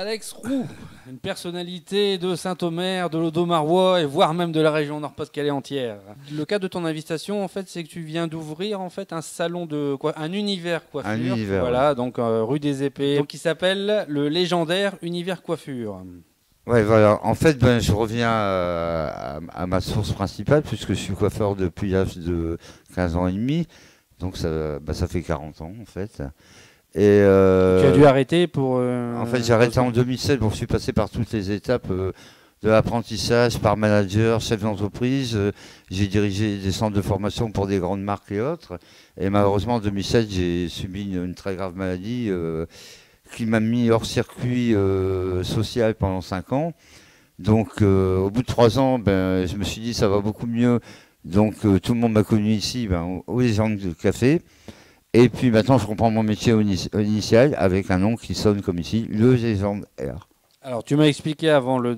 Alex Roux, une personnalité de Saint-Omer, de l'Audomarois et voire même de la région Nord-Pas-de-Calais entière. Le cas de ton invitation, en fait, c'est que tu viens d'ouvrir en fait un salon de un univers coiffure. Un univers, voilà, donc rue des Épées, donc qui s'appelle le légendaire univers coiffure. Ouais, voilà. En fait, ben, je reviens à ma source principale, puisque je suis coiffeur depuis l'âge de 15 ans et demi. Donc ça fait 40 ans, en fait. Et Tu as dû arrêter pour. en fait, j'ai arrêté en 2007. Bon, je suis passé par toutes les étapes de l'apprentissage, par manager, chef d'entreprise. J'ai dirigé des centres de formation pour des grandes marques et autres. Et malheureusement, en 2007, j'ai subi une très grave maladie qui m'a mis hors circuit social pendant 5 ans. Donc, au bout de 3 ans, ben, je me suis dit ça va beaucoup mieux. Donc, tout le monde m'a connu ici, ben, aux légendes de café. Et puis maintenant, je reprends mon métier initial avec un nom qui sonne comme ici, le Légende R. Alors, tu m'as expliqué avant le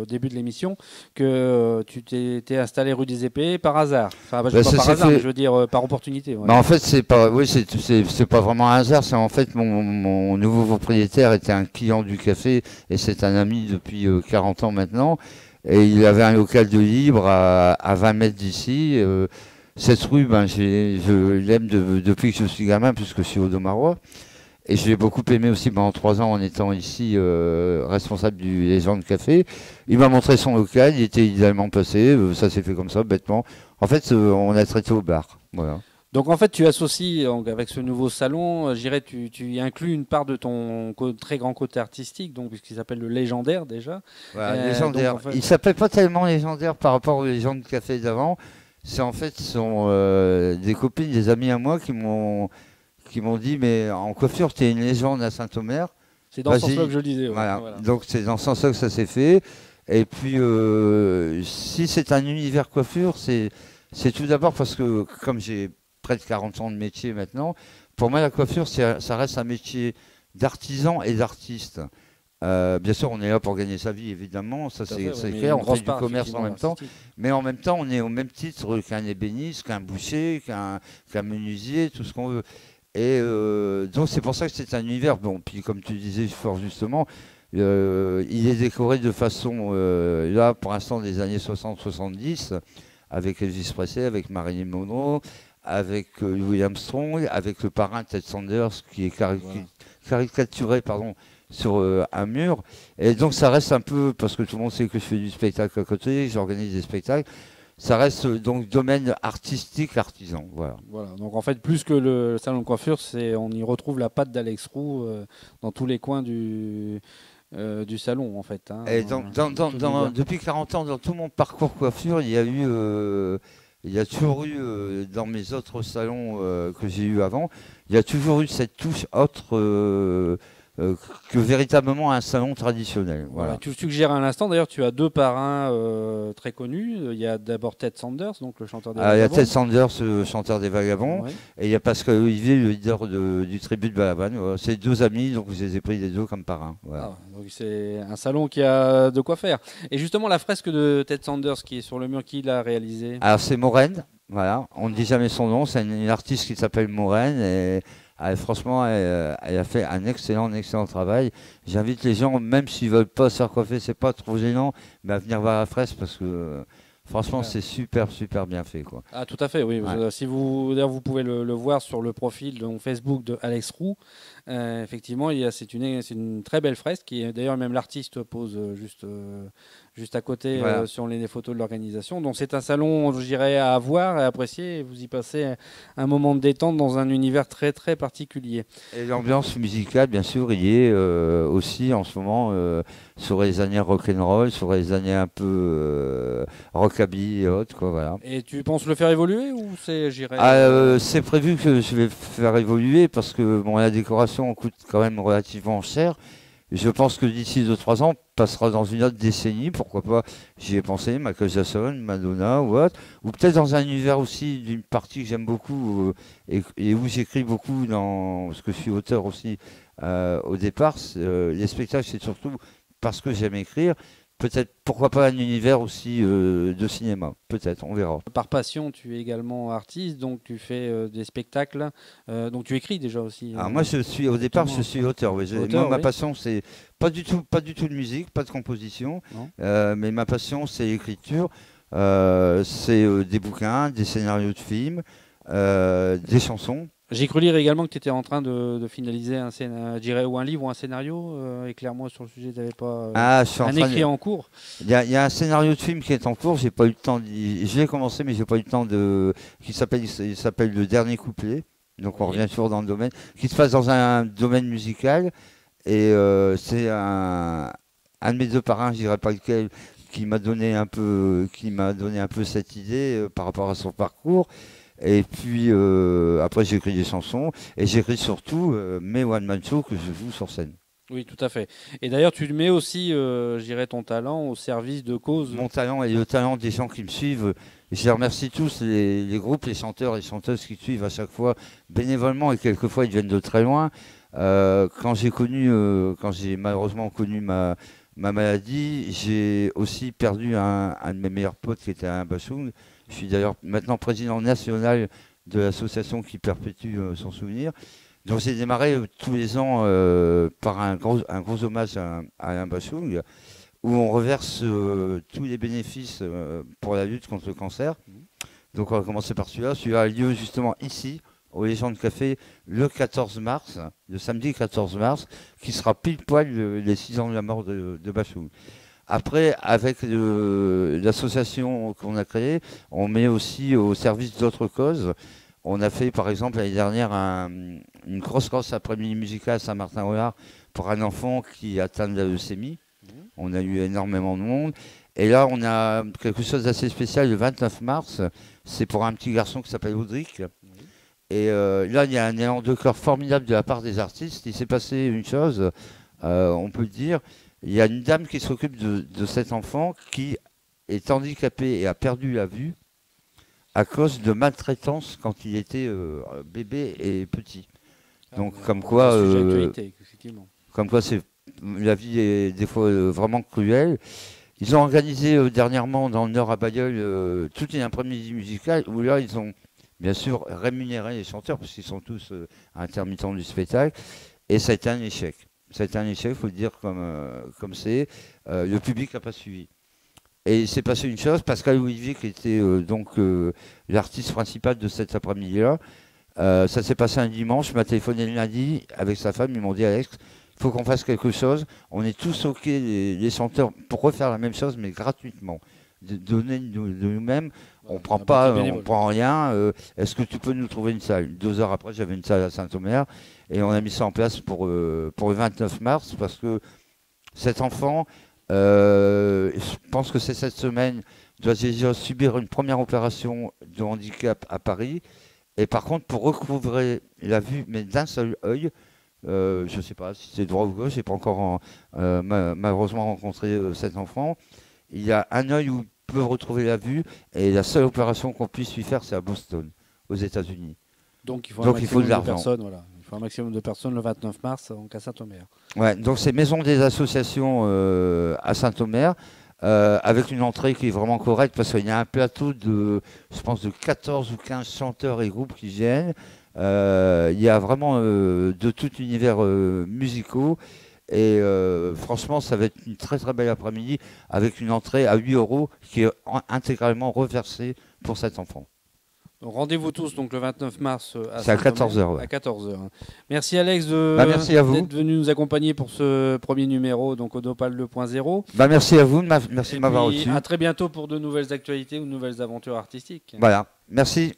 début de l'émission que tu t'es installé rue des Épées par hasard. Enfin, Ben, pas ça par s'est hasard, mais fait. je veux dire par opportunité. Ouais. Ben, en fait, c'est pas, oui, c'est pas vraiment un hasard. C'est en fait mon nouveau propriétaire était un client du café et c'est un ami depuis 40 ans maintenant. Et il avait un local de libre à 20 mètres d'ici. Cette rue, ben, je l'aime depuis que je suis gamin, puisque je suis au Domarois. Et je l'ai beaucoup aimé aussi pendant 3 ans en étant ici responsable du Légende Café. Il m'a montré son local, il était idéalement placé, ça s'est fait comme ça, bêtement. En fait, on a traité au bar. Voilà. Donc, en fait, tu associes donc, avec ce nouveau salon, je dirais, tu y inclus une part de ton très grand côté artistique, donc puisqu'il s'appelle le légendaire déjà. Voilà, Donc, légendaire. en fait, Il s'appelle pas tellement légendaire par rapport aux légendes café d'avant. C'est en fait ce sont des copines, des amis à moi qui m'ont dit mais en coiffure tu es une légende à Saint-Omer. c'est dans ce sens-là Vas-y. que je le disais. Ouais. Voilà. Voilà. Donc c'est dans ce sens-là que ça s'est fait. Et puis si c'est un univers coiffure, c'est tout d'abord parce que comme j'ai près de 40 ans de métier maintenant, pour moi la coiffure ça reste un métier d'artisan et d'artiste. Bien sûr, on est là pour gagner sa vie, évidemment, ça Tout à fait, c'est mais clair, une on fait grosse du part, commerce en effectivement, même temps, artistique. mais en même temps, on est au même titre qu'un ébéniste, qu'un boucher, qu'un menuisier, tout ce qu'on veut. Et donc, c'est pour ça que c'est un univers. Bon, puis comme tu disais fort justement, il est décoré de façon, là, pour l'instant, des années 60-70, avec Elvis Presley, avec Marilyn Monroe, avec Louis Armstrong, avec le parrain Ted Sanders, qui est Voilà. caricaturé, pardon, sur un mur. Et donc ça reste un peu, parce que tout le monde sait que je fais du spectacle à côté, j'organise des spectacles, ça reste donc domaine artistique, artisan. Voilà. Voilà. Donc, en fait, plus que le salon de coiffure, on y retrouve la patte d'Alex Roux dans tous les coins du salon, en fait. Hein. Et Tout l'univers. depuis 40 ans, dans tout mon parcours coiffure, il y a toujours eu, dans mes autres salons que j'ai eu avant, il y a toujours eu cette touche autre que véritablement un salon traditionnel. Voilà. Voilà. Tu suggères à l'instant, d'ailleurs, tu as deux parrains très connus. Il y a d'abord Ted Sanders, donc le chanteur des Il y a Ted Vagabonds. Sanders, chanteur des Vagabonds, Ouais. et il y a Pascal Olivier, le leader du tribut de Balavoine. Voilà. C'est deux amis, donc je les ai pris les deux comme parrains. Voilà. Ah, donc c'est un salon qui a de quoi faire. Et justement, la fresque de Ted Sanders qui est sur le mur, qui l'a réalisée? Alors c'est Maureen, voilà. On ne dit jamais son nom, c'est une artiste qui s'appelle Maureen, et franchement, elle a fait un excellent travail. J'invite les gens, même s'ils veulent pas se faire coiffer, c'est pas trop gênant, mais à venir voir la fresque parce que franchement, Super. c'est super bien fait, quoi. Ah, tout à fait, oui. Ouais. Si vous, d'ailleurs, vous pouvez le voir sur le profil de Facebook de Alex Roux. Effectivement, c'est une très belle fresque. Qui est d'ailleurs, même l'artiste pose juste à côté Voilà. sur les photos de l'organisation. Donc, c'est un salon, je dirais, à voir, à apprécier. Et vous y passez un moment de détente dans un univers très, très particulier. Et l'ambiance musicale, bien sûr, il y est aussi en ce moment sur les années rock'n'roll, sur les années un peu rockabilly et autres, quoi, voilà. Et tu penses le faire évoluer ou c'est, j'irais C'est prévu que je vais faire évoluer parce que bon, la décoration coûte quand même relativement cher. Je pense que d'ici 2-3 ans, on passera dans une autre décennie, pourquoi pas, j'y ai pensé, Michael Jackson, Madonna ou autre, ou peut-être dans un univers aussi d'une partie que j'aime beaucoup et où j'écris beaucoup parce que je suis auteur aussi au départ. Les spectacles, c'est surtout parce que j'aime écrire. peut-être, pourquoi pas un univers aussi de cinéma. Peut-être, on verra. Par passion, tu es également artiste, donc tu fais des spectacles, donc tu écris déjà aussi. Alors moi, au départ, je suis auteur. Oui. Auteur, Moi, ma oui. passion, c'est pas du tout de musique, pas de composition, Non. mais ma passion, c'est l'écriture. C'est des bouquins, des scénarios de films, des chansons. J'ai cru lire également que tu étais en train de finaliser un scénario, je dirais, ou un livre ou un scénario. Éclaire-moi sur le sujet, tu n'avais pas Je suis en un train écrit en cours. Il y a un scénario de film qui est en cours. J'ai pas eu le temps. Je l'ai commencé, mais j'ai pas eu le temps de. Il s'appelle Le Dernier Couplet. Donc on Oui. revient toujours dans le domaine, qui se passe dans un domaine musical. Et c'est un de mes deux parrains, je dirais pas lequel, qui m'a donné un peu cette idée par rapport à son parcours. Et puis après j'ai écrit des chansons et j'écris surtout mes one man shows que je joue sur scène. Oui, tout à fait. Et d'ailleurs, tu mets aussi, je dirais, ton talent au service de causes. Mon talent et le talent des gens qui me suivent. Je les remercie tous, les groupes, les chanteurs et chanteuses qui suivent à chaque fois bénévolement et quelquefois ils viennent de très loin. Quand j'ai malheureusement connu ma maladie, j'ai aussi perdu un de mes meilleurs potes qui était un Bachung. Je suis d'ailleurs maintenant président national de l'association qui perpétue son souvenir. Donc j'ai démarré tous les ans par un gros hommage à Alain Bachung, où on reverse tous les bénéfices pour la lutte contre le cancer. Donc on va commencer par celui-là. Celui-là a lieu justement ici, au Légendes Café, le 14 mars, le samedi 14 mars, qui sera pile poil les 6 ans de la mort de Bachung. Après, avec l'association qu'on a créée, on met aussi au service d'autres causes. On a fait, par exemple, l'année dernière, une grosse après-midi musicale à Saint-Martin-Ollard pour un enfant qui atteint de la leucémie. On a eu énormément de monde. Et là, on a quelque chose d'assez spécial le 29 mars. C'est pour un petit garçon qui s'appelle Audric. Et là, il y a un élan de cœur formidable de la part des artistes. Il s'est passé une chose, on peut le dire. Il y a une dame qui s'occupe de cet enfant qui est handicapé et a perdu la vue à cause de maltraitance quand il était bébé et petit. Donc, comme quoi, la vie est des fois vraiment cruelle. Ils ont organisé dernièrement dans le Nord à Bailleul toute une après-midi musicale où là, ils ont bien sûr rémunéré les chanteurs parce qu'ils sont tous intermittents du spectacle. Et ça a été un échec. Ça a été un échec, il faut le dire comme c'est. Le public n'a pas suivi. Et il s'est passé une chose, Pascal Olivier, qui était l'artiste principal de cet après-midi-là, ça s'est passé un dimanche, il m'a téléphoné le lundi avec sa femme, ils m'ont dit Alex, il faut qu'on fasse quelque chose. On est tous OK, les chanteurs, pour refaire la même chose, mais gratuitement. Donner de nous-mêmes, on prend rien. Est-ce que tu peux nous trouver une salle? 2 heures après, j'avais une salle à Saint-Omer et on a mis ça en place pour le 29 mars parce que cet enfant, je pense que c'est cette semaine, doit déjà subir une première opération de handicap à Paris. Et par contre, pour recouvrer la vue, mais d'un seul œil, je ne sais pas si c'est droit ou gauche, je n'ai pas encore malheureusement rencontré cet enfant. Il y a un œil où il peut retrouver la vue et la seule opération qu'on puisse lui faire, c'est à Boston, aux États-Unis. Donc il faut de l'argent. Il faut un maximum de personnes le 29 mars à Saint-Omer. Ouais, donc c'est Maison des associations à Saint-Omer, avec une entrée qui est vraiment correcte parce qu'il y a un plateau de 14 ou 15 chanteurs et groupes qui viennent. Il y a vraiment de tout univers musicaux. Et franchement, ça va être une très très belle après-midi avec une entrée à 8 € qui est intégralement reversée pour cet enfant. Donc rendez-vous tous donc le 29 mars à 14h. Ouais. À 14h. Merci Alex merci à vous d'être venu nous accompagner pour ce premier numéro donc au Nopal 2.0. Merci à vous, merci de m'avoir reçu. À très bientôt pour de nouvelles actualités ou de nouvelles aventures artistiques. Voilà, merci.